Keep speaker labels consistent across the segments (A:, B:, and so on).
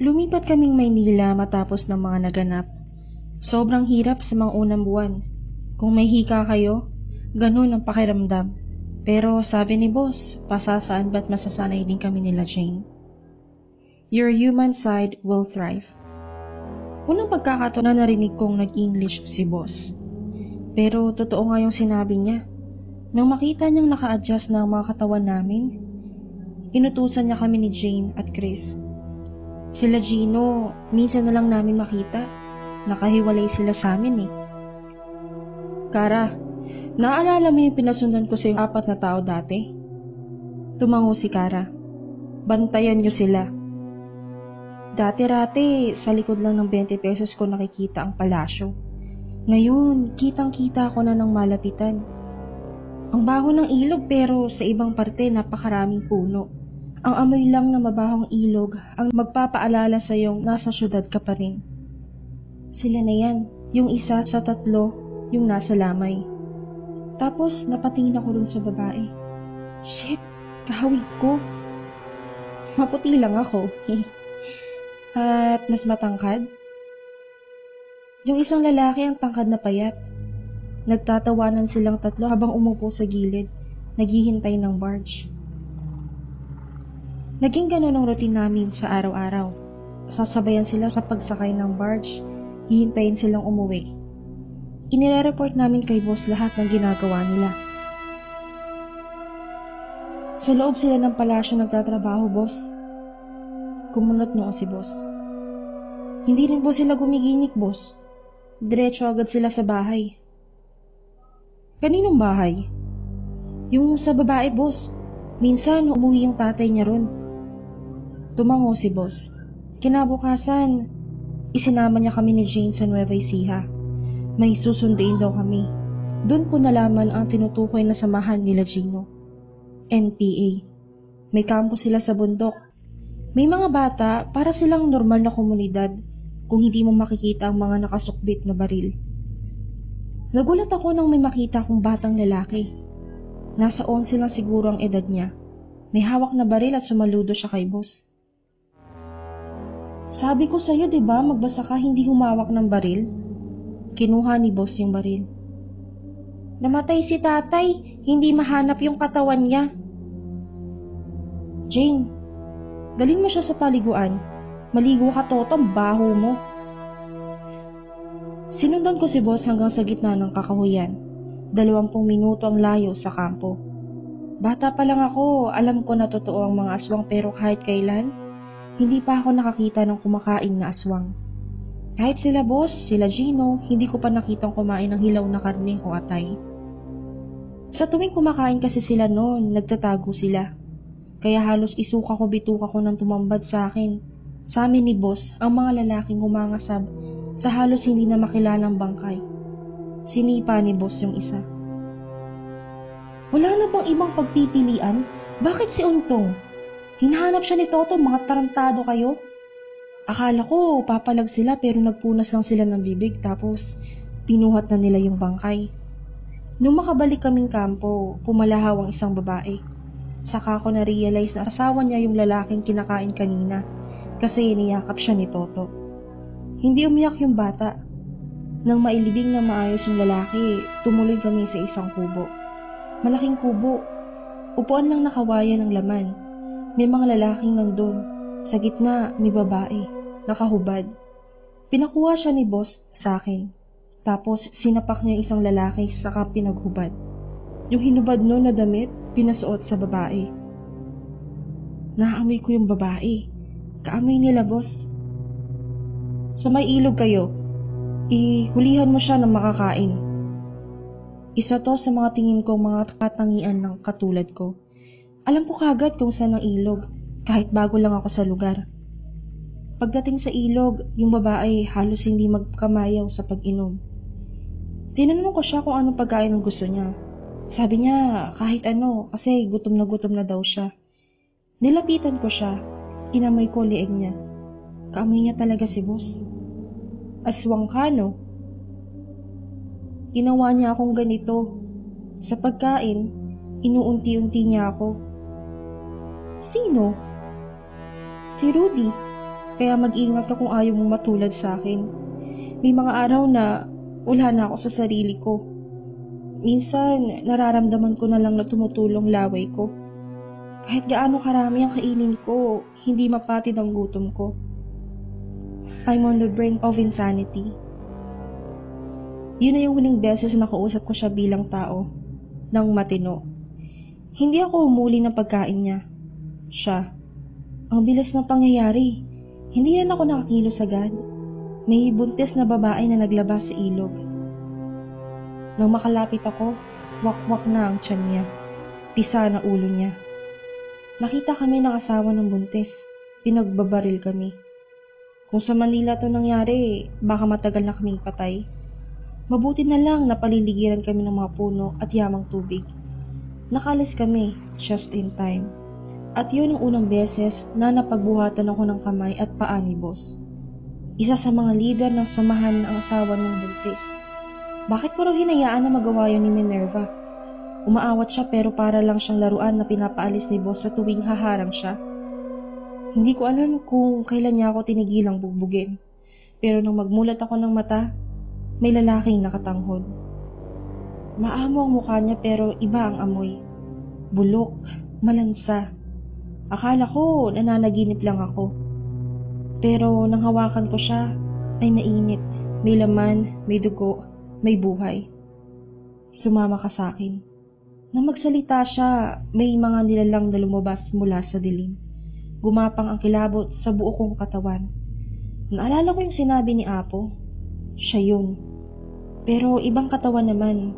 A: Lumipat kaming Maynila matapos ng mga naganap. Sobrang hirap sa mga unang buwan. Kung may hika kayo, ganun ang pakiramdam. Pero sabi ni boss, pasasaan ba't masasanay din kami nila Jane. Your human side will thrive. Unang pagkakataon na narinig kong nag-English si boss. Pero totoo nga yung sinabi niya. Nang makita niyang naka-adjust na ang mga katawan namin, inutusan niya kami ni Jane at Chris. Sila Gino, minsan na lang namin makita. Nakahiwalay sila sa amin eh. Kara, naalala mo yung pinasundan ko sa yung 4 na tao dati? Tumango si Kara. Bantayan niyo sila. Dati-rati, sa likod lang ng 20 pesos ko nakikita ang palasyo. Ngayon, kitang-kita ko na ng malapitan. Ang baho ng ilog pero sa ibang parte napakaraming puno. Ang amoy lang na mabahong ilog ang magpapaalala sa iyong nasa syudad ka pa rin. Sila na yan, yung isa sa 3, yung nasa lamay. Tapos napatingin ako dun sa babae. Shit, kahawig ko. Maputi lang ako. At mas matangkad. Yung isang lalaki ang tangkad na payat. Nagtatawanan silang 3 habang umupo sa gilid, naghihintay ng barge. Naging ganun ang routine namin sa araw-araw. Sasabayan sila sa pagsakay ng barge, hihintayin silang umuwi. Inire-report namin kay boss lahat ng ginagawa nila. Sa loob sila ng palasyo nagtatrabaho, boss. Kumunot noo si boss. Hindi rin po sila gumiginik, boss. Diretso agad sila sa bahay. Kaninong bahay? Yung sa babae, boss. Minsan umuwi yung tatay niya ron. Tumango si boss. Kinabukasan, isinama niya kami ni Jane sa Nueva Ecija. May susunduin daw kami. Doon ko nalaman ang tinutukoy na samahan nila Gino. NPA. May kampo sila sa bundok. May mga bata para silang normal na komunidad kung hindi mo makikita ang mga nakasukbit na baril. Nagulat ako nang may makita akong batang lalaki. Nasa 11 lang siguro ang edad niya. May hawak na baril at sumaludo siya kay boss. Sabi ko sa'yo, diba, magbasa ka hindi humawak ng baril? Kinuha ni boss yung baril. Namatay si tatay, hindi mahanap yung katawan niya. Jane, dalhin mo siya sa paliguan. Maligo ka, Toto, baho mo. Sinundan ko si boss hanggang sa gitna ng kakahuyan. 20 minuto ang layo sa kampo. Bata pa lang ako, alam ko na totoo ang mga aswang pero kahit kailan, hindi pa ako nakakita ng kumakain na aswang. Kahit sila boss, sila Gino, hindi ko pa nakitang kumain ng hilaw na karne o atay. Sa tuwing kumakain kasi sila noon, nagtatago sila. Kaya halos isuka ko bituka ko nang tumambad sa akin. Sa amin ni boss, ang mga lalaking humangasab sa halos hindi na makilalang bangkay. Sinipa ni boss yung isa. Wala na bang ibang pagpipilian? Bakit si Untong? Hinahanap siya ni Toto, mga tarantado kayo? Akala ko papalag sila pero nagpunas lang sila ng bibig tapos pinuhat na nila yung bangkay. Nung makabalik kaming kampo, pumalahaw ang isang babae. Saka ko na-realize na asawa niya yung lalaking kinakain kanina kasi niyakap siya ni Toto. Hindi umiyak yung bata. Nang mailibing na maayos yung lalaki, tumuloy kami sa isang kubo. Malaking kubo. Upuan lang nakawayan ng laman. May mga lalaking nandun. Sa gitna, may babae. Nakahubad. Pinakuha siya ni boss sa akin. Tapos sinapak niya isang lalaki saka pinaghubad. Yung hinubad no na damit, pinasuot sa babae. Naamoy ko yung babae. Kaamoy nila, boss. Sa may ilog kayo, ihulihan mo siya ng makakain. Isa to sa mga tingin ko mga katangian ng katulad ko. Alam ko kagad kung saan ang ilog, kahit bago lang ako sa lugar. Pagdating sa ilog, yung babae halos hindi magkamayaw sa pag-inom. Tinanong ko siya kung anong pagkain ang gusto niya. Sabi niya kahit ano kasi gutom na daw siya. Nilapitan ko siya, inamoy ko lieg niya. Kaamoy niya talaga si boss. Aswang ka, no? Ginawa niya akong ganito. Sa pagkain, inuunti-unti niya ako. Sino? Si Rudy. Kaya mag-ingat ka kung ayaw mong matulad sa akin. May mga araw na wala na ako sa sarili ko. Minsan, nararamdaman ko na lang na tumutulong laway ko. Kahit gaano karami ang kainin ko, hindi mapatid ang gutom ko. I'm on the brink of insanity. Yun na yung huling beses na nakausap ko siya bilang tao, ng matino. Hindi ako humuli ng pagkain niya. Siya. Ang bilis ng pangyayari. Hindi na ako nakakilos agad. May buntis na babae na naglabas sa ilog. Nang makalapit ako, wakwak na ang tiyan niya. Pisa na ulo niya. Nakita kami ng asawa ng buntis. Pinagbabaril kami. Kung sa Manila to nangyari, baka matagal na kaming patay. Mabuti na lang na paliligiran kami ng mga puno at yamang tubig. Nakalis kami, just in time. At yun ang unang beses na napagbuhatan ako ng kamay at paa ni boss. Isa sa mga leader ng samahan ng asawa ng buntis. Bakit ko raw hinayaan na magawa yun ni Minerva? Umaawat siya pero para lang siyang laruan na pinapaalis ni boss sa tuwing haharang siya. Hindi ko alam kung kailan niya ako tinigilang bugbugin. Pero nang magmulat ako ng mata, may lalaking nakatanghod. Maamo ang mukha niya pero iba ang amoy. Bulok, malansa. Akala ko nananaginip lang ako. Pero nang hawakan ko siya, ay mainit. May laman, may dugo, may buhay. Sumama ka sa akin. Nang magsalita siya, may mga nilalang na lumabas mula sa dilim. Gumapang ang kilabot sa buo kong katawan. Naalala ko yung sinabi ni Apo. Siya yun. Pero ibang katawan naman.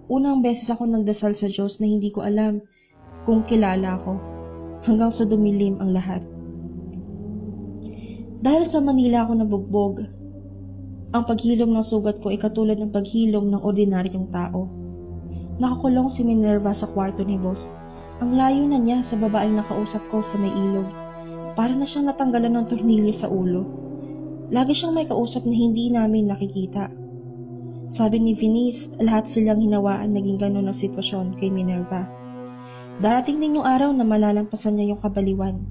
A: Unang beses ako nagdasal sa Diyos na hindi ko alam kung kilala ako. Hanggang sa dumilim ang lahat. Dahil sa Manila ako nabugbog, ang paghilom ng sugat ko ay katulad ng paghilom ng ordinaryong tao. Nakakulong si Minerva sa kwarto ni boss. Ang layo na niya sa babaeng nakausap ko sa may ilog. Para na siyang natanggalan ng tornilyo sa ulo. Lagi siyang may kausap na hindi namin nakikita. Sabi ni Venice, lahat silang hinawaan naging ganun ang sitwasyon kay Minerva. Darating din yung araw na malalampasan niya yung kabaliwan.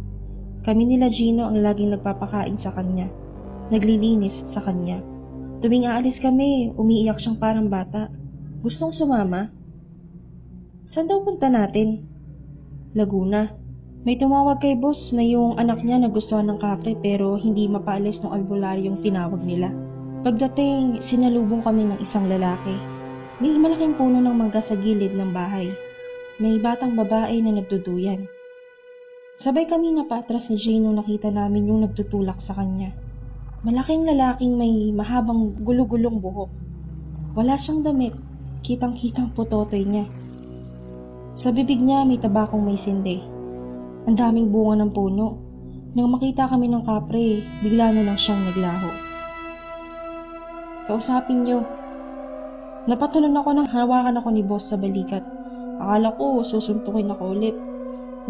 A: Kami nila Gino ang laging nagpapakain sa kanya. Naglilinis sa kanya. Tuwing aalis kami, umiiyak siyang parang bata. Gustong sumama. Saan daw punta natin? Laguna. May tumawag kay boss na yung anak niya nagustuhan ng kapre pero hindi mapaalis ng albularyong tinawag nila. Pagdating, sinalubong kami ng isang lalaki. May malaking puno ng mangga sa gilid ng bahay. May batang babae na nagduduyan. Sabay kami napatras ni Jane nung nakita namin yung nagtutulak sa kanya. Malaking lalaking may mahabang gulugulong buhok. Wala siyang damit, kitang-kitang putotoy niya. Sa bibig niya may tabakong may sinde. Ang daming bunga ng puno. Nang makita kami ng kapre, bigla na lang siyang naglaho. Kausapin niyo. Napatulon ako nang hawakan ako ni boss sa balikat. Akala ko susuntukin ako ulit.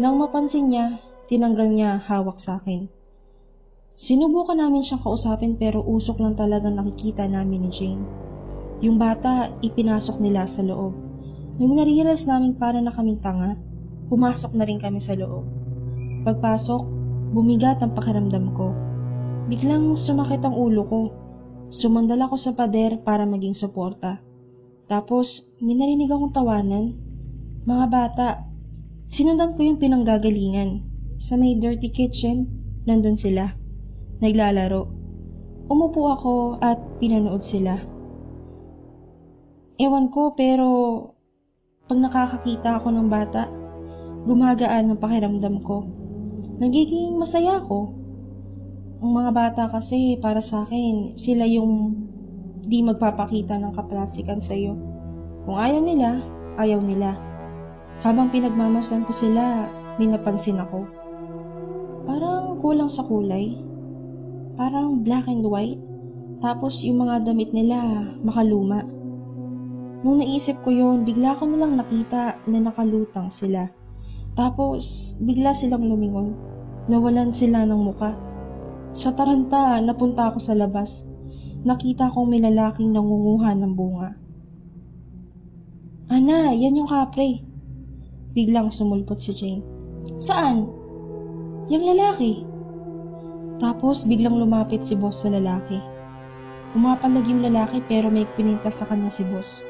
A: Nang mapansin niya, tinanggal niya hawak sa akin. Sinubukan namin siyang kausapin pero usok lang talagang nakikita namin ni Jane. Yung bata, ipinasok nila sa loob. Nung narealize namin para na kaming tanga, pumasok na rin kami sa loob. Pagpasok, bumigat ang pakiramdam ko. Biglang sumakit ang ulo ko. Sumandal ako sa pader para maging suporta. Tapos, may narinig akong tawanan. Mga bata, sinundan ko yung pinanggagalingan. Sa may dirty kitchen, nandun sila. Naglalaro. Umupo ako at pinanood sila. Ewan ko pero pag nakakakita ako ng bata, gumagaan ang pakiramdam ko. Nagiging masaya ako. Ang mga bata kasi para sa akin, sila yung di magpapakita ng kaplastikan sa iyo. Kung ayaw nila, ayaw nila. Habang pinagmamasdan ko sila, may napansin ako. Parang kulang sa kulay. Parang black and white. Tapos yung mga damit nila makaluma. Nung naisip ko yun, bigla ko nalang nakita na nakalutang sila. Tapos bigla silang lumingon. Nawalan sila ng muka. Sa taranta, napunta ako sa labas. Nakita kong may lalaking nangunguha ng bunga. Ana, yan yung kapre. Biglang sumulpot si Jane. Saan? Yung lalaki. Tapos biglang lumapit si boss sa lalaki. Umapalag yung lalaki pero may pinintas sa kanya si boss.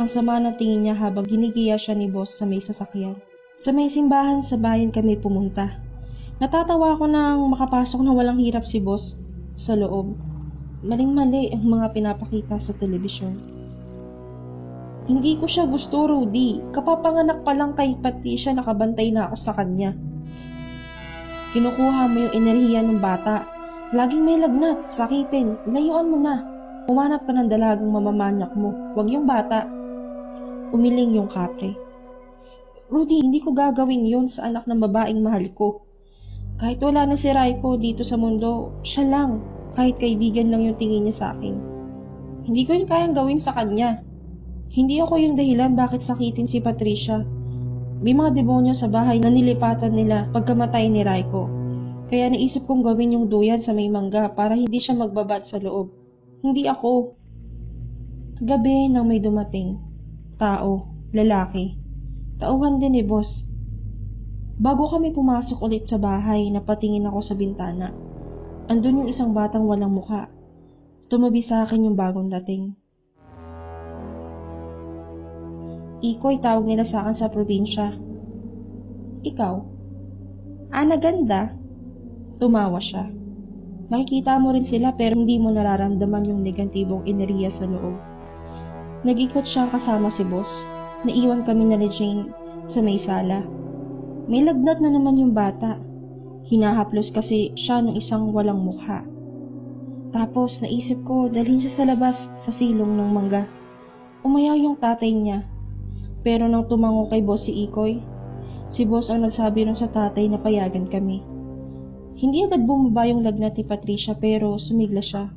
A: Ang sama na tingin niya habang ginigiya siya ni boss sa may sasakyan. Sa may simbahan sa bayan kami pumunta. Natatawa ako nang makapasok na walang hirap si boss sa loob. Maling-mali ang mga pinapakita sa telebisyon. Hindi ko siya gusto, Rudy. Kapapanganak pa lang kay Patricia, nakabantay na ako sa kanya. Kinukuha mo yung enerhiya ng bata. Laging may lagnat, sakitin, layuan mo na. Humanap ka ng dalagang mamamanyak mo, wag yung bata. Umiling yung kapre. Rudy, hindi ko gagawin yun sa anak ng babaeng mahal ko. Kahit wala na si Raiko dito sa mundo, siya lang. Kahit kaibigan lang yung tingin niya sa akin. Hindi ko yun kayang gawin sa kanya. Hindi ako yung dahilan bakit sakitin si Patricia. May mga demonyo sa bahay na nilipatan nila pagkamatay ni Raiko. Kaya naisip kong gawin yung duyan sa may mangga para hindi siya magbabad sa loob. Hindi ako. Gabi nang may dumating. Tao, lalaki. Tauhan din ni boss. Bago kami pumasok ulit sa bahay, napatingin ako sa bintana. Andun yung isang batang walang mukha. Tumabi sa akin yung bagong dating. Ikoy tawag nila sa akin sa probinsya. Ikaw? Ana ganda? Tumawa siya. Makikita mo rin sila pero hindi mo nararamdaman yung negatibong enerhiya sa loob. Nag-ikot siya kasama si boss. Naiwan kami na ni Jane sa may sala. May lagnat na naman yung bata. Hinahaplos kasi siya ng isang walang mukha. Tapos naisip ko dalhin siya sa labas sa silong ng mangga. Umayaw yung tatay niya. Pero nang tumango kay boss si Ikoy, si boss ang nagsabi nun sa tatay na payagan kami. Hindi agad bumaba yung lagnat ni Patricia pero sumigla siya.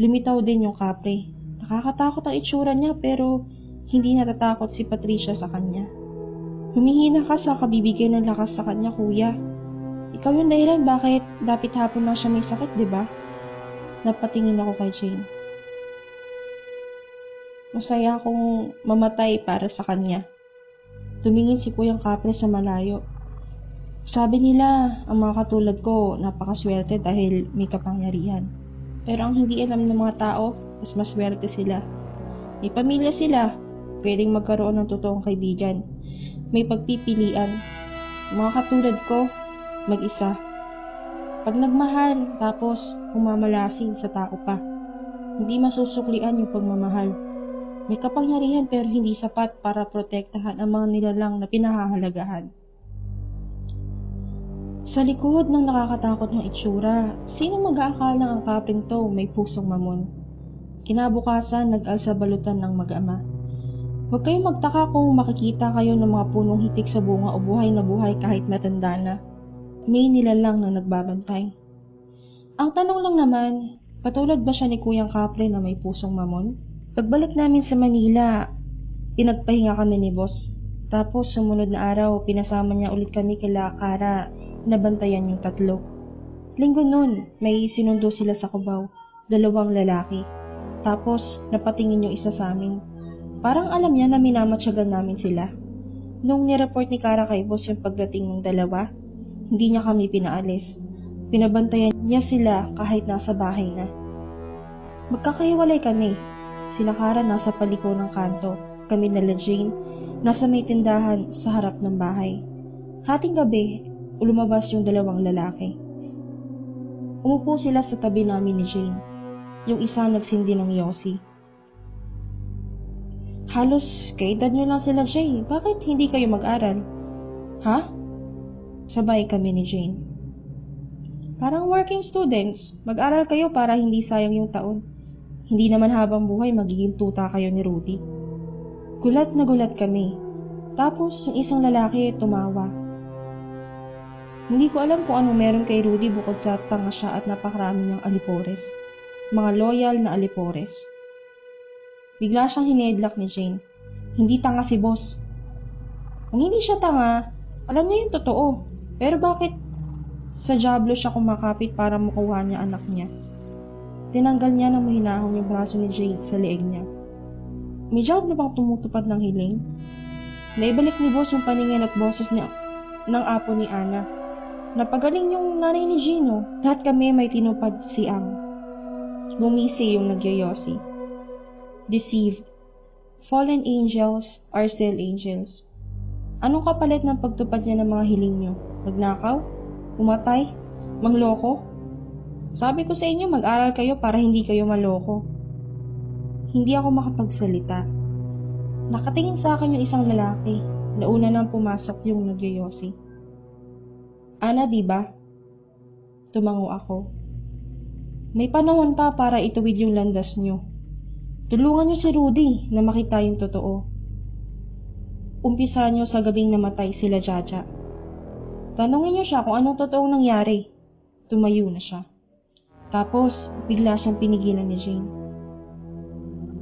A: Lumitaw din yung kapre. Nakakatakot ang itsura niya pero hindi natatakot si Patricia sa kanya. Humihina ka sa kabibigay ng lakas sa kanya, kuya. Ikaw yung dahilan bakit dapit hapon na siya may sakit, di ba? Napatingin ako kay Jane. Masaya akong mamatay para sa kanya. Tumingin si Kuyang Kapre sa malayo. Sabi nila, ang mga katulad ko napakaswerte dahil may kapangyarihan. Pero ang hindi alam ng mga tao, mas maswerte sila. May pamilya sila, pwedeng magkaroon ng totoong kaibigan. May pagpipilian. Mga katulad ko, mag-isa. Pag nagmahal, tapos umamalasin sa tao pa. Hindi masusuklian yung pagmamahal. May kapangyarihan pero hindi sapat para protektahan ang mga nilalang na pinahahalagahan. Sa likod ng nakakatakot ng itsura, sino mag-aakalang ang kapring to may pusong mamon? Kinabukasan, nag-alsa balutan ng mag-ama. Huwag kayong magtaka kung makikita kayo ng mga punong hitik sa bunga o buhay na buhay kahit matanda na. May nilalang na nagbabantay. Ang tanong lang naman, patulad ba siya ni Kuyang Kapre na may pusong mamon? Pagbalik namin sa Manila, pinagpahinga kami ni boss. Tapos sumunod na araw, pinasama niya ulit kami kila Kara na bantayan yung tatlo. Linggo nun, may sinundo sila sa Cubao, 2 lalaki. Tapos napatingin yung isa sa amin. Parang alam niya na minamatyagan namin sila. Nung nireport ni Kara kay boss yung pagdating ng dalawa, hindi niya kami pinaalis. Pinabantayan niya sila kahit nasa bahay na. Magkakahiwalay kami. Sila Kara nasa paliko ng kanto. Kami nila Jane, nasa may tindahan sa harap ng bahay. Hating gabi, lumabas yung 2 lalaki. Umupo sila sa tabi namin ni Jane. Yung isa nagsindi ng yosi. Halos kaedad nyo lang sila, Jane. Bakit hindi kayo mag-aral? Ha? Sabay kami ni Jane. Parang working students. Mag-aral kayo para hindi sayang yung taon. Hindi naman habang buhay magiging tuta kayo ni Rudy. Gulat na gulat kami. Tapos yung isang lalaki tumawa. Hindi ko alam kung anong meron kay Rudy bukod sa tanga siya at napakarami niyang alipores. Mga loyal na alipores. Bigla siyang hinedlak ni Jane. Hindi tanga si boss. Kung hindi siya tanga, alam niya yung totoo. Pero bakit sa diablo siya kumakapit para makuha niya anak niya? Tinanggal niya ng mahinahon yung braso ni Jade sa leeg niya. May diablo bang tumutupad ng hiling? Naibalik ni boss yung paningin at boses niya ng apo ni Ana. Napagaling yung nanay ni Gino. Lahat kami may tinupad si Ang. Ngumisi yung nagyoyosi. Deceived. Fallen angels are still angels. Anong kapalit ng pagtupad niya ng mga hiling niyo? Magnakaw? Pumatay? Mangloko? Sabi ko sa inyo, mag-aral kayo para hindi kayo maloko. Hindi ako makapagsalita. Nakatingin sa akin yung isang lalaki. Nauna nang pumasok yung nagyoyosi. Ana, diba? Tumango ako. May panahon pa para ituwid yung landas nyo. Tulungan nyo si Rudy na makita yung totoo. Umpisa nyo sa gabing namatay sila Jaja. Tanungin nyo siya kung anong totoong nangyari. Tumayo na siya. Tapos, bigla siyang pinigilan ni Jane.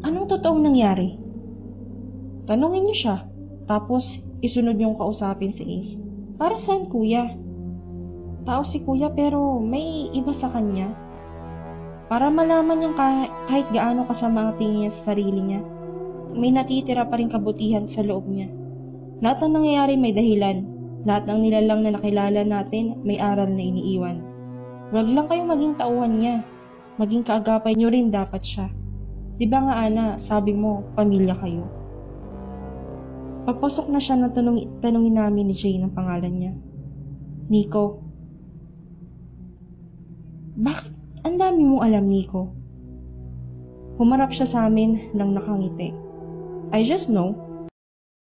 A: Anong totoong nangyari? Tanungin nyo siya. Tapos, isunod yung kausapin si Ace. Para saan, kuya? Tao si kuya pero may iba sa kanya. Para malaman niyang kahit gaano kasama ang tingin niya sa sarili niya, may natitira pa rin kabutihan sa loob niya. Lahat ng nangyayari may dahilan. Lahat ng nilalang na nakilala natin may aral na iniiwan. Huwag lang kayong maging tauhan niya. Maging kaagapay niyo rin dapat siya. Diba nga Ana, sabi mo, pamilya kayo. Papasok na siya na tanungin namin ni Jane ang pangalan niya. Nico. Bakit ang dami mong alam, Nico? Humarap siya sa amin nang nakangiti. I just know.